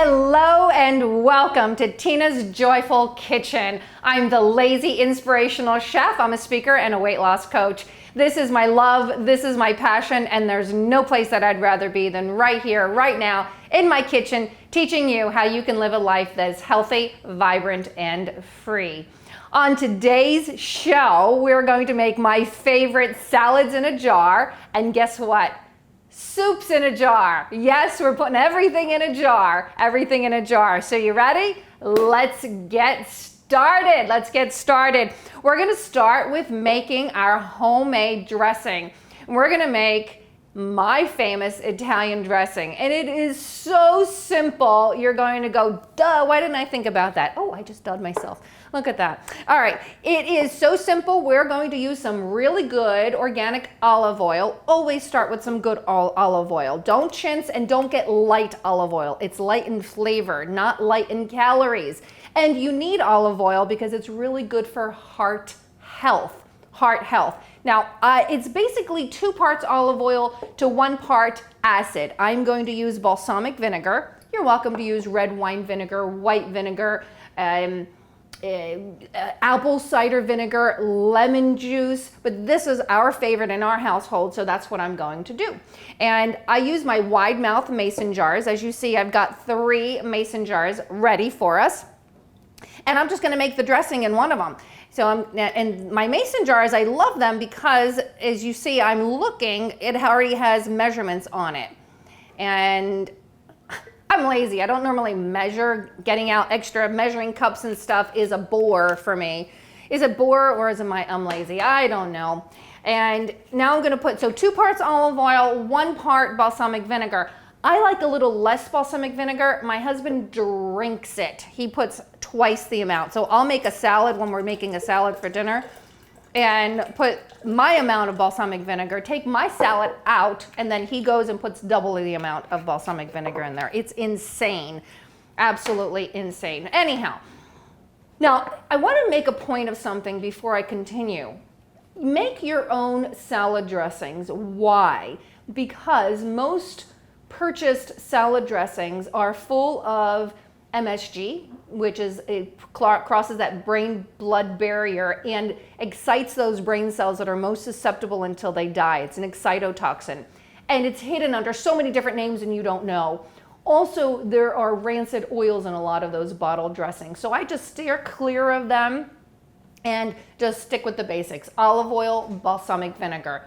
Hello and welcome to Tina's Joyful Kitchen. I'm the lazy inspirational chef. I'm a speaker and a weight loss coach. This is my love, this is my passion, and there's no place that I'd rather be than right here, right now, in my kitchen, teaching you how you can live a life that's healthy, vibrant, and free. On today's show, we're going to make my favorite salads in a jar, and guess what? Soups in a jar. Yes, we're putting everything in a jar. Everything in a jar. So you ready? Let's get started. We're going to start with making our homemade dressing. We're going to make my famous Italian dressing. And it is so simple. You're going to go, duh, why didn't I think about that? Oh, I just dulled myself. Look at that. All right, it is so simple. We're going to use some really good organic olive oil. Always start with some good olive oil. Don't chintz and don't get light olive oil. It's light in flavor, not light in calories. And you need olive oil because it's really good for heart health. Now, it's basically 2 parts olive oil to 1 part acid. I'm going to use balsamic vinegar. You're welcome to use red wine vinegar, white vinegar, apple cider vinegar, lemon juice, but this is our favorite in our household, so that's what I'm going to do. And I use my wide mouth mason jars. As you see, I've got 3 mason jars ready for us. And I'm just going to make the dressing in one of them. So and my mason jars, I love them because, as you see, I'm looking, it already has measurements on it. And I'm lazy. I don't normally measure. Getting out extra measuring cups and stuff is a bore for me. Is it bore or is it I'm lazy? I don't know. And now I'm going to put, so 2 parts olive oil, 1 part balsamic vinegar. I like a little less balsamic vinegar. My husband drinks it. He puts twice the amount. So I'll make a salad when we're making a salad for dinner and put my amount of balsamic vinegar, take my salad out, and then he goes and puts double the amount of balsamic vinegar in there. It's insane. Absolutely insane. Anyhow, now I want to make a point of something before I continue. Make your own salad dressings. Why? Because most purchased salad dressings are full of MSG, which is it crosses that brain-blood barrier and excites those brain cells that are most susceptible until they die. It's an excitotoxin, and it's hidden under so many different names and you don't know. Also, there are rancid oils in a lot of those bottle dressings, so I just steer clear of them and just stick with the basics: olive oil, balsamic vinegar.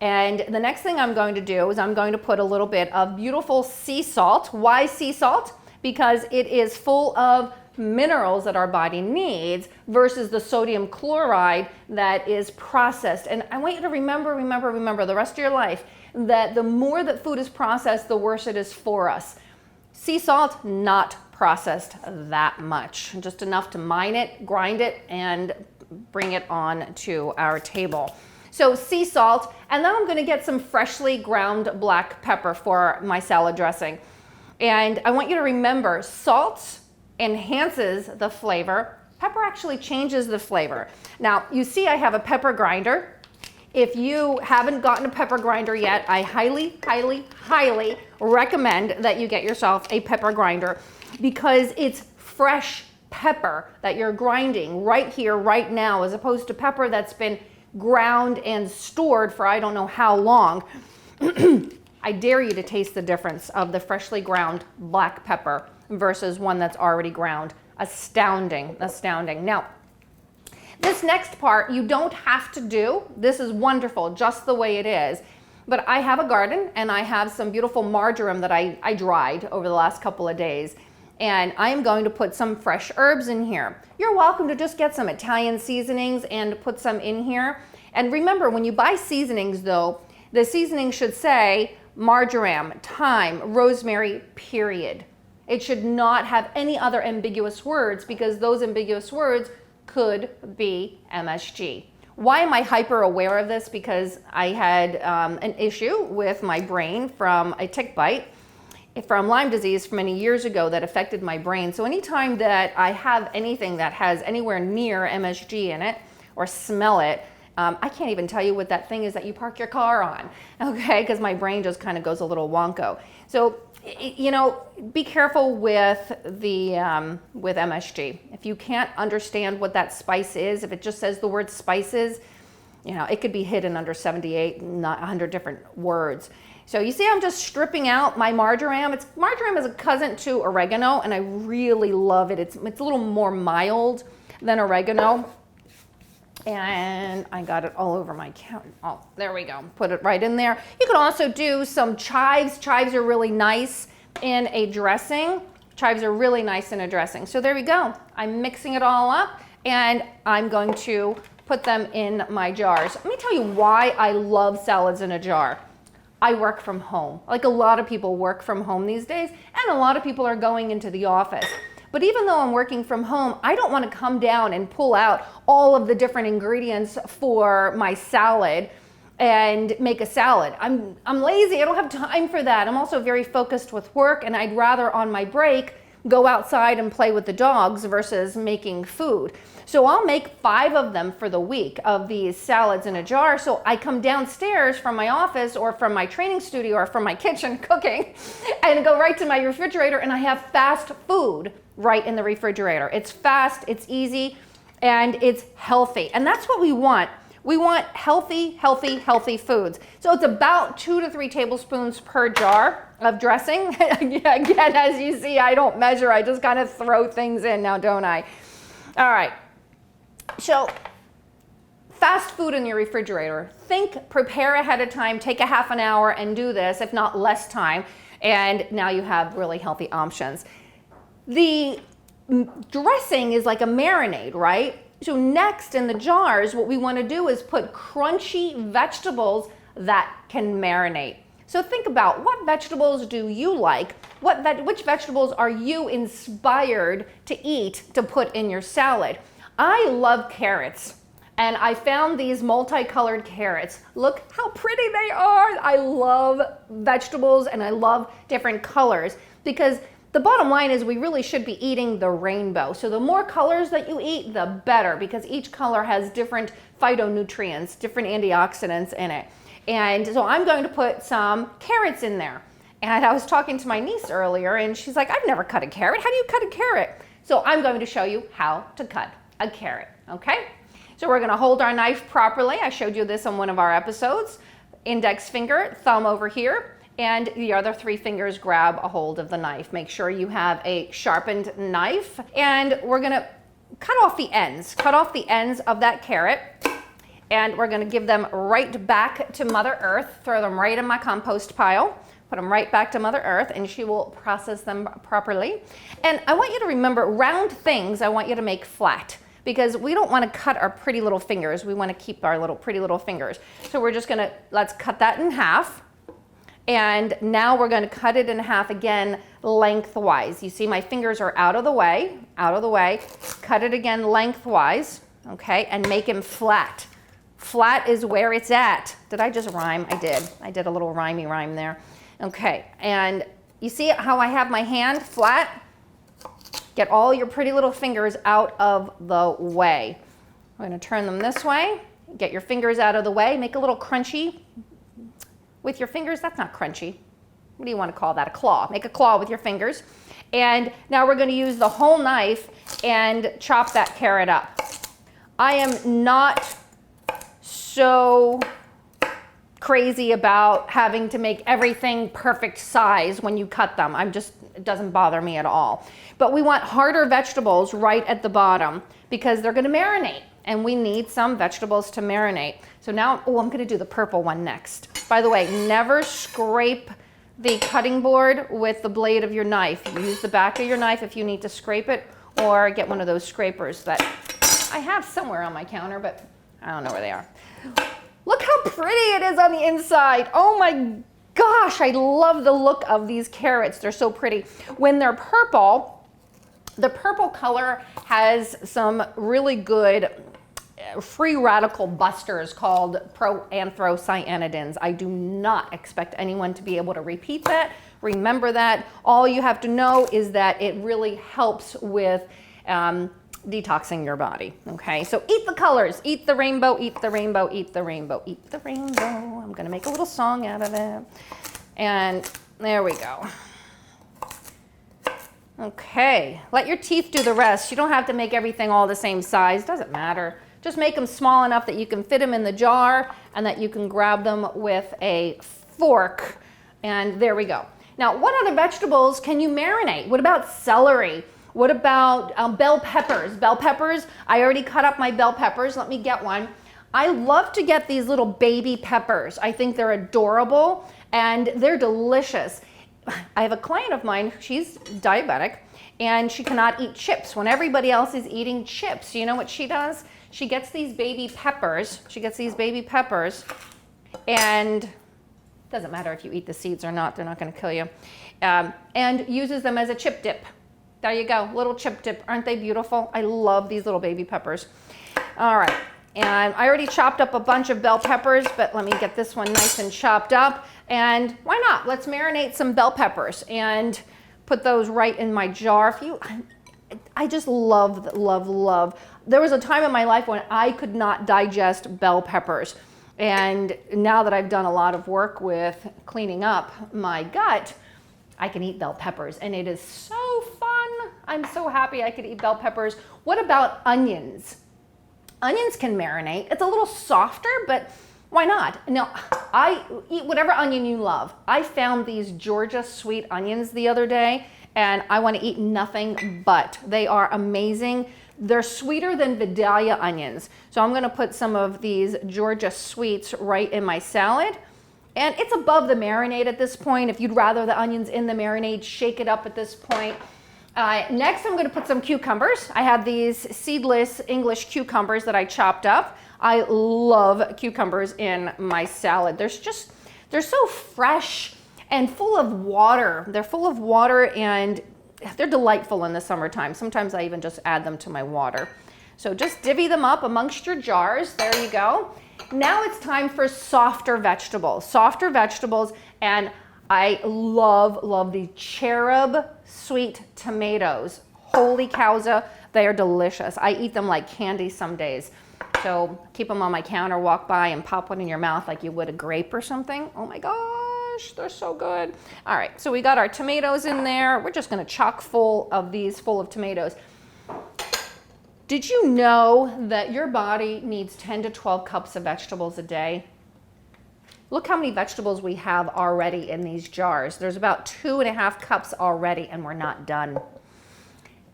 And the next thing I'm going to do is I'm going to put a little bit of beautiful sea salt. Why sea salt? Because it is full of minerals that our body needs versus the sodium chloride that is processed. And I want you to remember the rest of your life that the more that food is processed, the worse it is for us. Sea salt, not processed that much, just enough to mine it, grind it, and bring it on to our table. So sea salt, and then I'm going to get some freshly ground black pepper for my salad dressing. And I want you to remember, salt enhances the flavor. Pepper actually changes the flavor. Now, you see I have a pepper grinder. If you haven't gotten a pepper grinder yet, I highly, highly, highly recommend that you get yourself a pepper grinder because it's fresh pepper that you're grinding right here, right now, as opposed to pepper that's been ground and stored for I don't know how long. I dare you to taste the difference of the freshly ground black pepper versus one that's already ground. Astounding, astounding. Now, this next part you don't have to do. This is wonderful just the way it is. But I have a garden and I have some beautiful marjoram that I dried over the last couple of days. And I'm going to put some fresh herbs in here. You're welcome to just get some Italian seasonings and put some in here. And remember, when you buy seasonings though, the seasoning should say marjoram, thyme, rosemary, period. It should not have any other ambiguous words because those ambiguous words could be MSG. Why am I hyper aware of this? Because I had an issue with my brain from a tick bite from Lyme disease from many years ago that affected my brain. So anytime that I have anything that has anywhere near MSG in it or smell it, I can't even tell you what that thing is that you park your car on, okay? Because my brain just kind of goes a little wonko. So, you know, be careful with the with MSG. If you can't understand what that spice is, if it just says the word spices, you know, it could be hidden under 78, not 100 different words. So you see, I'm just stripping out my marjoram. Marjoram is a cousin to oregano, and I really love it. It's a little more mild than oregano. And I got it all over my counter. Oh, there we go. Put it right in there. You can also do some chives. Chives are really nice in a dressing. Chives are really nice in a dressing. So there we go. I'm mixing it all up, and I'm going to put them in my jars. Let me tell you why I love salads in a jar. I work from home. Like a lot of people work from home these days, and a lot of people are going into the office. But even though I'm working from home, I don't want to come down and pull out all of the different ingredients for my salad and make a salad. I'm lazy. I don't have time for that. I'm also very focused with work, and I'd rather on my break go outside and play with the dogs versus making food. So I'll make 5 of them for the week of these salads in a jar. So I come downstairs from my office or from my training studio or from my kitchen cooking and go right to my refrigerator, and I have fast food right in the refrigerator. It's fast, it's easy, and it's healthy. And that's what we want. We want healthy, healthy, healthy foods. So it's about 2 to 3 tablespoons per jar of dressing. Again, as you see, I don't measure. I just kind of throw things in now, don't I? All right. So fast food in your refrigerator. Prepare ahead of time, take a half an hour and do this, if not less time. And now you have really healthy options. The dressing is like a marinade, right? So next in the jars, what we want to do is put crunchy vegetables that can marinate. So think about, what vegetables do you like? Which vegetables are you inspired to eat to put in your salad? I love carrots, and I found these multicolored carrots. Look how pretty they are. I love vegetables and I love different colors, because the bottom line is we really should be eating the rainbow. So the more colors that you eat, the better, because each color has different phytonutrients, different antioxidants in it. And so I'm going to put some carrots in there. And I was talking to my niece earlier, and she's like, I've never cut a carrot. How do you cut a carrot? So I'm going to show you how to cut a carrot, okay? So we're gonna hold our knife properly. I showed you this on one of our episodes. Index finger, thumb over here, and the other 3 fingers grab a hold of the knife. Make sure you have a sharpened knife, and we're gonna cut off the ends of that carrot, and we're gonna give them right back to Mother Earth, throw them right in my compost pile, put them right back to Mother Earth, and she will process them properly. And I want you to remember, round things I want you to make flat, because we don't want to cut our pretty little fingers. We want to keep our pretty little fingers. So we're just gonna, let's cut that in half. And now we're gonna cut it in half again lengthwise. You see my fingers are out of the way. Cut it again lengthwise, okay? And make them flat. Flat is where it's at. Did I just rhyme? I did. I did a little rhymey rhyme there. Okay, and you see how I have my hand flat? Get all your pretty little fingers out of the way. I'm gonna turn them this way. Get your fingers out of the way. Make a little crunchy with your fingers. That's not crunchy. What do you want to call that? A claw. Make a claw with your fingers. And now we're gonna use the whole knife and chop that carrot up. I am not so crazy about having to make everything perfect size when you cut them. It doesn't bother me at all. But we want harder vegetables right at the bottom, because they're gonna marinate, and we need some vegetables to marinate. So now, I'm gonna do the purple one next. By the way, never scrape the cutting board with the blade of your knife. You use the back of your knife if you need to scrape it, or get one of those scrapers that I have somewhere on my counter, but I don't know where they are. Look how pretty it is on the inside. Oh my gosh, I love the look of these carrots. They're so pretty. When they're purple, the purple color has some really good free radical busters called proanthocyanidins. I do not expect anyone to be able to repeat that. Remember that. All you have to know is that it really helps with detoxing your body. Okay, so eat the colors, eat the rainbow, eat the rainbow, eat the rainbow, eat the rainbow. I'm gonna make a little song out of it. And there we go. Okay, let your teeth do the rest. You don't have to make everything all the same size, doesn't matter. Just make them small enough that you can fit them in the jar and that you can grab them with a fork. And there we go. Now, what other vegetables can you marinate? What about celery? What about bell peppers? Bell peppers, I already cut up my bell peppers. Let me get one. I love to get these little baby peppers. I think they're adorable and they're delicious. I have a client of mine, she's diabetic, and she cannot eat chips. When everybody else is eating chips, you know what she does? She gets these baby peppers. And doesn't matter if you eat the seeds or not, they're not gonna kill you. And uses them as a chip dip. There you go, little chip dip. Aren't they beautiful? I love these little baby peppers. All right, and I already chopped up a bunch of bell peppers, but let me get this one nice and chopped up. And why not? Let's marinate some bell peppers and put those right in my jar. I just love. There was a time in my life when I could not digest bell peppers. And now that I've done a lot of work with cleaning up my gut, I can eat bell peppers and it is so fun. I'm so happy I could eat bell peppers. What about onions? Onions can marinate. It's a little softer, but why not? Now, I eat whatever onion you love. I found these Georgia sweet onions the other day and I want to eat nothing but. They are amazing. They're sweeter than Vidalia onions. So I'm going to put some of these Georgia sweets right in my salad. And it's above the marinade at this point. If you'd rather the onions in the marinade, shake it up at this point. Next, I'm going to put some cucumbers. I have these seedless English cucumbers that I chopped up. I love cucumbers in my salad. They're so fresh and full of water. They're full of water and they're delightful in the summertime. Sometimes I even just add them to my water. So just divvy them up amongst your jars. There you go. Now it's time for softer vegetables. And I love the cherub sweet tomatoes. Holy cowza, they are delicious. I eat them like candy some days. So keep them on my counter, walk by and pop one in your mouth like you would a grape or something. Oh my gosh, they're so good. All right, so we got our tomatoes in there. We're just gonna chock full of tomatoes. Did you know that your body needs 10 to 12 cups of vegetables a day? Look how many vegetables we have already in these jars. There's about 2.5 cups already and we're not done.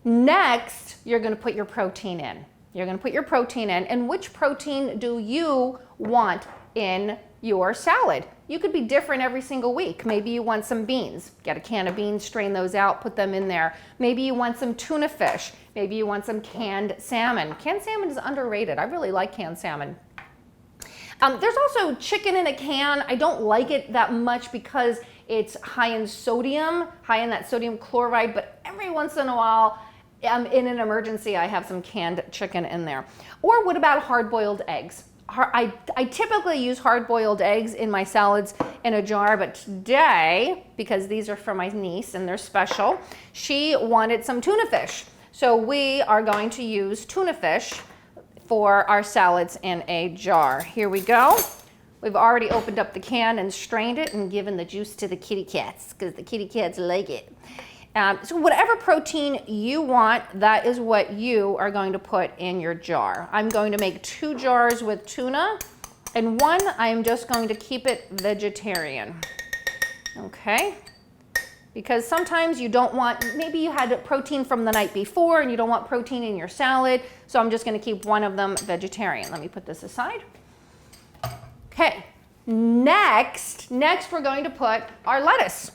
Next, you're gonna put your protein in. And which protein do you want in your salad? You could be different every single week. Maybe you want some beans. Get a can of beans, strain those out, put them in there. Maybe you want some tuna fish. Maybe you want some canned salmon. Canned salmon is underrated. I really like canned salmon. There's also chicken in a can. I don't like it that much because it's high in sodium, high in that sodium chloride, but every once in a while, in an emergency, I have some canned chicken in there. Or what about hard-boiled eggs? I typically use hard-boiled eggs in my salads in a jar, but today, because these are for my niece and they're special, she wanted some tuna fish. So we are going to use tuna fish for our salads in a jar. Here we go. We've already opened up the can and strained it and given the juice to the kitty cats because the kitty cats like it. So whatever protein you want, that is what you are going to put in your jar. I'm going to make 2 jars with tuna, and one I'm just going to keep it vegetarian. Okay? Because sometimes you don't want, maybe you had protein from the night before and you don't want protein in your salad, so I'm just going to keep one of them vegetarian. Let me put this aside. Okay. Next we're going to put our lettuce.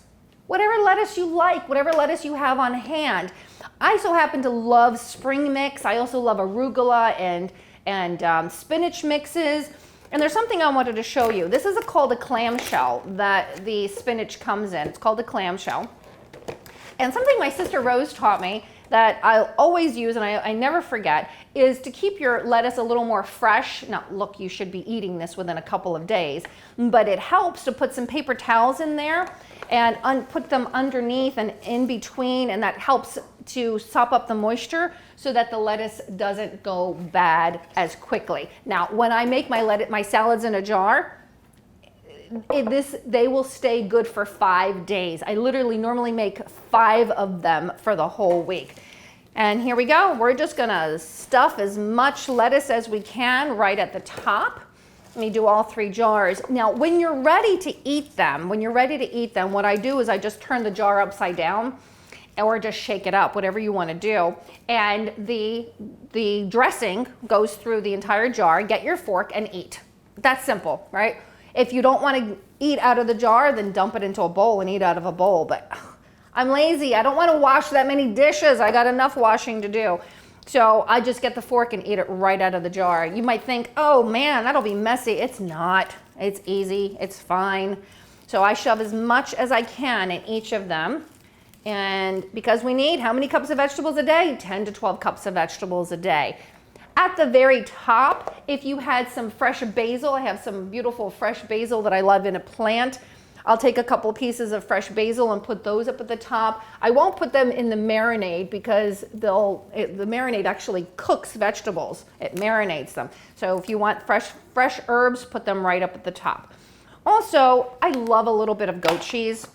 Whatever lettuce you like, whatever lettuce you have on hand. I so happen to love spring mix. I also love arugula and spinach mixes. And there's something I wanted to show you. This is called a clamshell that the spinach comes in. It's called a clamshell. And something my sister Rose taught me that I'll always use, and I never forget, is to keep your lettuce a little more fresh. Now, look, you should be eating this within a couple of days, but it helps to put some paper towels in there and put them underneath and in between, and that helps to sop up the moisture so that the lettuce doesn't go bad as quickly. Now, when I make my salads in a jar, they will stay good for 5 days. I literally normally make 5 of them for the whole week. And here we go. We're just gonna stuff as much lettuce as we can right at the top. Let me do all 3 jars. Now, when you're ready to eat them, what I do is I just turn the jar upside down or just shake it up, whatever you want to do. And the dressing goes through the entire jar. Get your fork and eat. That's simple, right? If you don't want to eat out of the jar, then dump it into a bowl and eat out of a bowl. But I'm lazy. I don't want to wash that many dishes. I got enough washing to do. So I just get the fork and eat it right out of the jar. You might think, oh man, that'll be messy. It's not. It's easy. It's fine. So I shove as much as I can in each of them. And because we need how many cups of vegetables a day? 10 to 12 cups of vegetables a day. At the very top, if you had some fresh basil, I have some beautiful fresh basil that I love in a plant. I'll take a couple pieces of fresh basil and put those up at the top. I won't put them in the marinade because the marinade actually cooks vegetables. It marinates them. So if you want fresh herbs, put them right up at the top. Also, I love a little bit of goat cheese.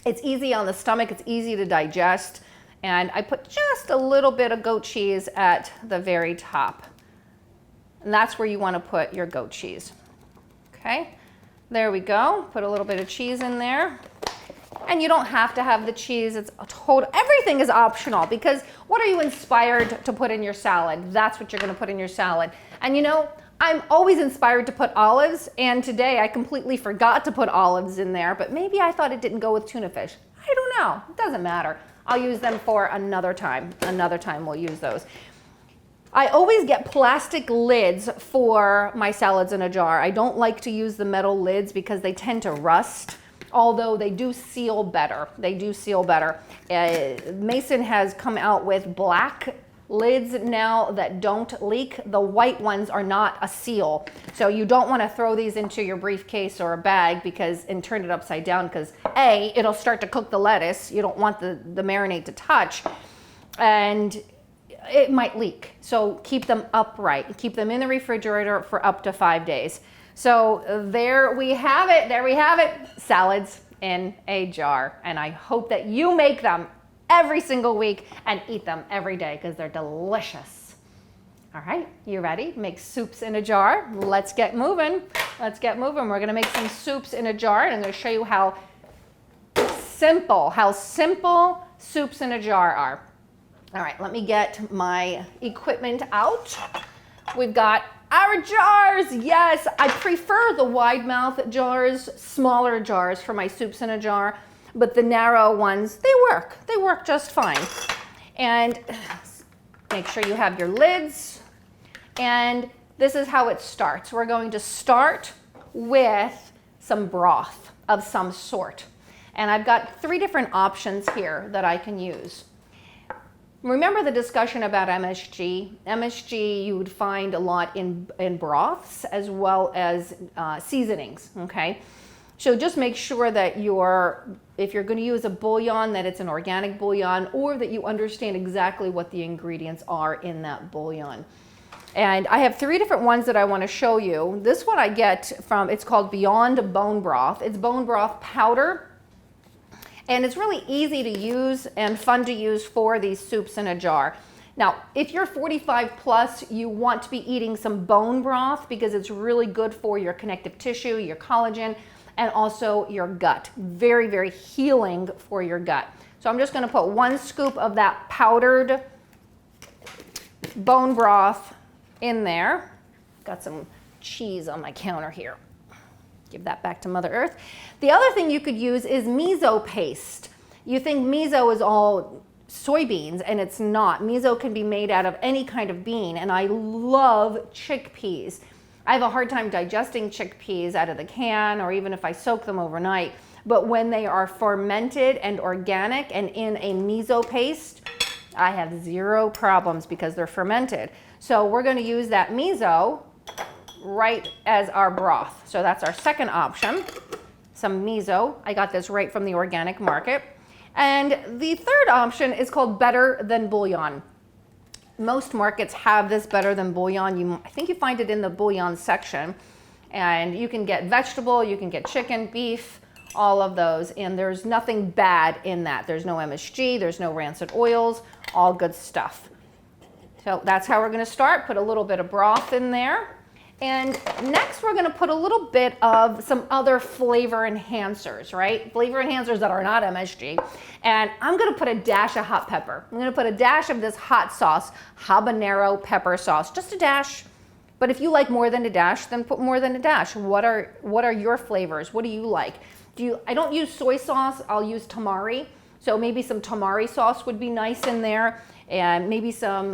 It's easy on the stomach, it's easy to digest. And I put just a little bit of goat cheese at the very top. And that's where you want to put your goat cheese. Okay, there we go. Put a little bit of cheese in there. And you don't have to have the cheese. It's a total, everything is optional, because what are you inspired to put in your salad? That's what you're going to put in your salad. And you know, I'm always inspired to put olives, and today I completely forgot to put olives in there, but maybe I thought it didn't go with tuna fish. I don't know. It doesn't matter. I'll use them for another time. Another time we'll use those. I always get plastic lids for my salads in a jar. I don't like to use the metal lids because they tend to rust, although they do seal better. They do seal better. Mason has come out with black lids now that don't leak. The white ones are not a seal. So you don't want to throw these into your briefcase or a bag and turn it upside down, because A, it'll start to cook the lettuce. You don't want the marinade to touch, and it might leak. So keep them upright. Keep them in the refrigerator for up to 5 days. So there we have it. There we have it. Salads in a jar. And I hope that you make them every single week and eat them every day, because they're delicious. All right, you ready? Make soups in a jar. Let's get moving. Let's get moving. We're gonna make some soups in a jar, and I'm gonna show you how simple soups in a jar are. All right, let me get my equipment out. We've got our jars. Yes, I prefer the wide mouth jars, smaller jars for my soups in a jar. But the narrow ones, they work just fine. And make sure you have your lids. And this is how it starts. We're going to start with some broth of some sort. And I've got 3 different options here that I can use. Remember the discussion about MSG? MSG you would find a lot in broths as well as seasonings, okay? So just make sure that if you're going to use a bouillon, that it's an organic bouillon, or that you understand exactly what the ingredients are in that bouillon. And I have 3 different ones that I want to show you. This one I get from, it's called Beyond Bone Broth. It's bone broth powder. And it's really easy to use and fun to use for these soups in a jar. Now, if you're 45 plus, you want to be eating some bone broth because it's really good for your connective tissue, your collagen, and also your gut. Very, very healing for your gut. So I'm just gonna put 1 scoop of that powdered bone broth in there. Got some cheese on my counter here. Give that back to Mother Earth. The other thing you could use is miso paste. You think miso is all soybeans, and it's not. Miso can be made out of any kind of bean, and I love chickpeas. I have a hard time digesting chickpeas out of the can, or even if I soak them overnight. But when they are fermented and organic and in a miso paste, I have zero problems because they're fermented. So we're going to use that miso right as our broth. So that's our second option, some miso. I got this right from the organic market. And the third option is called better than bouillon. Most markets have this better than bouillon. I think you find it in the bouillon section. And you can get vegetable, you can get chicken, beef, all of those. And there's nothing bad in that. There's no MSG, there's no rancid oils, all good stuff. So that's how we're going to start. Put a little bit of broth in there. And next we're going to put a little bit of some other flavor enhancers, right? Flavor enhancers that are not MSG. And I'm going to put a dash of hot pepper. I'm going to put a dash of this hot sauce, habanero pepper sauce, just a dash. But if you like more than a dash, then put more than a dash. What are your flavors? What do you like? I don't use soy sauce. I'll use tamari. So maybe some tamari sauce would be nice in there. And maybe some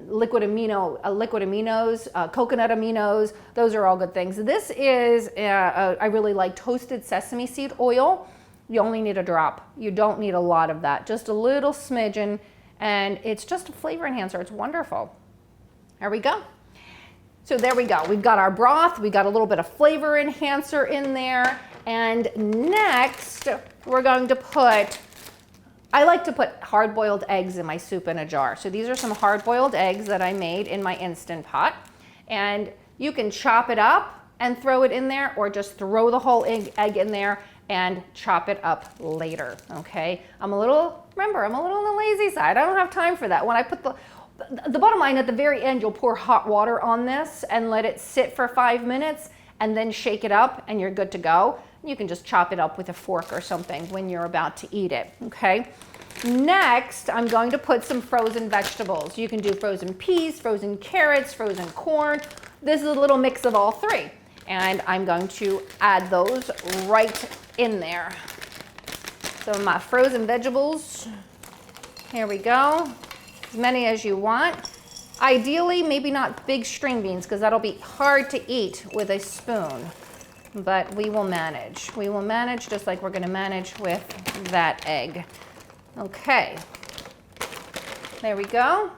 liquid aminos, coconut aminos. Those are all good things. This is, I really like toasted sesame seed oil. You only need a drop. You don't need a lot of that, just a little smidgen. And it's just a flavor enhancer. It's wonderful. There we go. So there we go. We've got our broth. We got a little bit of flavor enhancer in there. And next, we're going to put, I like to put hard-boiled eggs in my soup in a jar. So these are some hard-boiled eggs that I made in my Instant Pot. And you can chop it up and throw it in there, or just throw the whole egg in there and chop it up later, okay? I'm a little on the lazy side. I don't have time for that. When I put the bottom line, at the very end, you'll pour hot water on this and let it sit for 5 minutes and then shake it up and you're good to go. You can just chop it up with a fork or something when you're about to eat it, okay? Next, I'm going to put some frozen vegetables. You can do frozen peas, frozen carrots, frozen corn. This is a little mix of all three. And I'm going to add those right in there. So my frozen vegetables, here we go. As many as you want. Ideally, maybe not big string beans because that'll be hard to eat with a spoon. But we will manage. We will manage just like we're going to manage with that egg. Okay, there we go.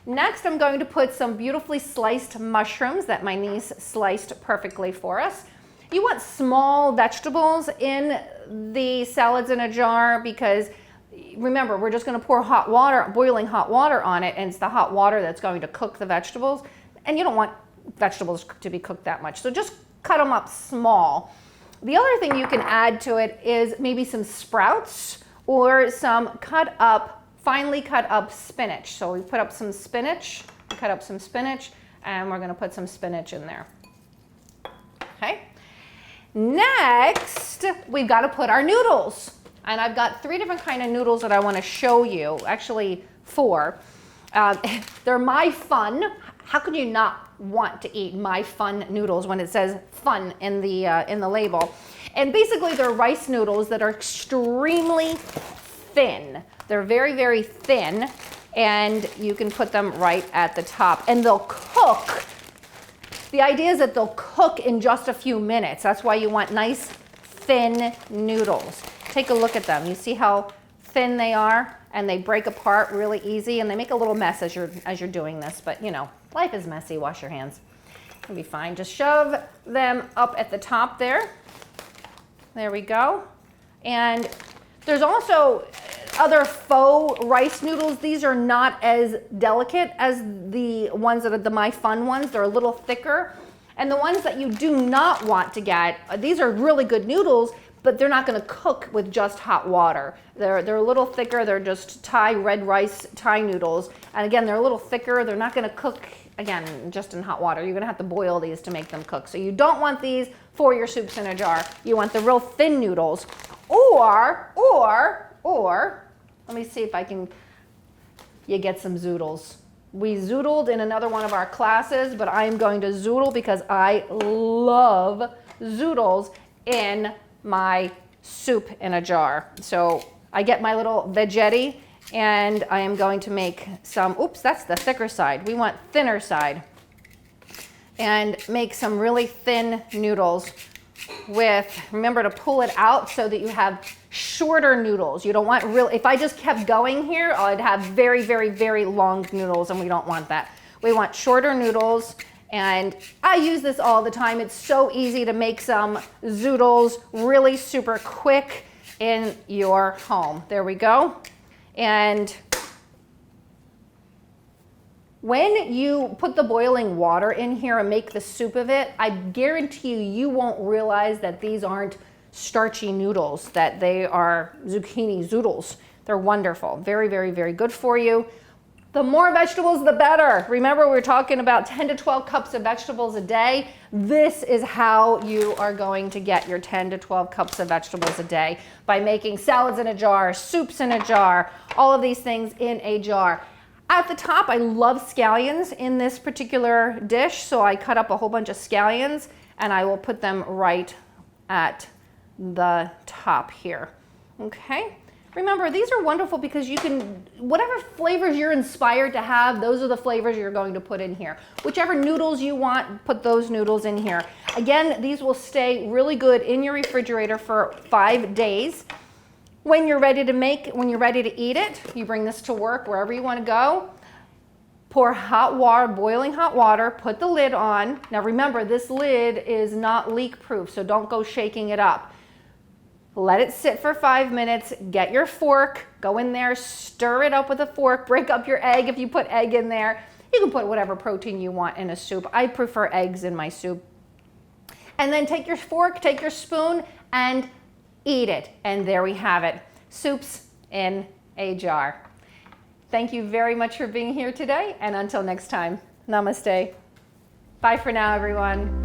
Next, I'm going to put some beautifully sliced mushrooms that my niece sliced perfectly for us. You want small vegetables in the salads in a jar because remember, we're just going to pour hot water, boiling hot water on it, and it's the hot water that's going to cook the vegetables. And you don't want vegetables to be cooked that much. So just cut them up small. The other thing you can add to it is maybe some sprouts or some finely cut up spinach. So we put up some spinach, cut up some spinach, and we're going to put some spinach in there. Okay. Next, we've got to put our noodles. And I've got 3 different kind of noodles that I want to show you. Actually, 4. They're My Fun. How could you not want to eat My Fun noodles when it says fun in the label? And basically, they're rice noodles that are extremely thin. They're very, very thin, and you can put them right at the top. And they'll cook. The idea is that they'll cook in just a few minutes. That's why you want nice, thin noodles. Take a look at them. You see how thin they are, and they break apart really easy, and they make a little mess as you're doing this. But you know, life is messy. Wash your hands. It'll be fine. Just shove them up at the top there. There we go. And there's also other faux rice noodles. These are not as delicate as the ones that are the My Fun ones. They're a little thicker. And the ones that you do not want to get, these are really good noodles, but they're not going to cook with just hot water. They're a little thicker. They're just red rice Thai noodles. And again, they're a little thicker. They're not going to cook, again, just in hot water. You're going to have to boil these to make them cook. So you don't want these for your soups in a jar. You want the real thin noodles. Or, let me see if I can, you get some zoodles. We zoodled in another one of our classes, but I am going to zoodle because I love zoodles in my soup in a jar. So I get my little veggetti and I am going to make some, oops, that's the thicker side. We want thinner side. And make some really thin noodles with, remember to pull it out so that you have shorter noodles. You don't want real, if I just kept going here, I'd have very, very, very long noodles, and we don't want that. We want shorter noodles, and I use this all the time. It's so easy to make some zoodles really super quick in your home. There we go. And when you put the boiling water in here and make the soup of it, I guarantee you, you won't realize that these aren't starchy noodles, that they are zucchini zoodles. They're wonderful. Very, very, very good for you. The more vegetables, the better. Remember, we're talking about 10 to 12 cups of vegetables a day. This is how you are going to get your 10 to 12 cups of vegetables a day, by making salads in a jar, soups in a jar, all of these things in a jar. At the top, I love scallions in this particular dish, so I cut up a whole bunch of scallions and I will put them right at the top here. Okay. Remember, these are wonderful because you can, whatever flavors you're inspired to have, those are the flavors you're going to put in here. Whichever noodles you want, put those noodles in here. Again, these will stay really good in your refrigerator for 5 days. When you're ready to eat it, you bring this to work, wherever you want to go. Pour hot water, boiling hot water, put the lid on. Now remember, this lid is not leak proof, so don't go shaking it up. Let it sit for 5 minutes, get your fork, go in there, stir it up with a fork, break up your egg if you put egg in there. You can put whatever protein you want in a soup. I prefer eggs in my soup. And then take your fork, take your spoon, and eat it. And there we have it. Soups in a jar. Thank you very much for being here today, and until next time, namaste. Bye for now, everyone.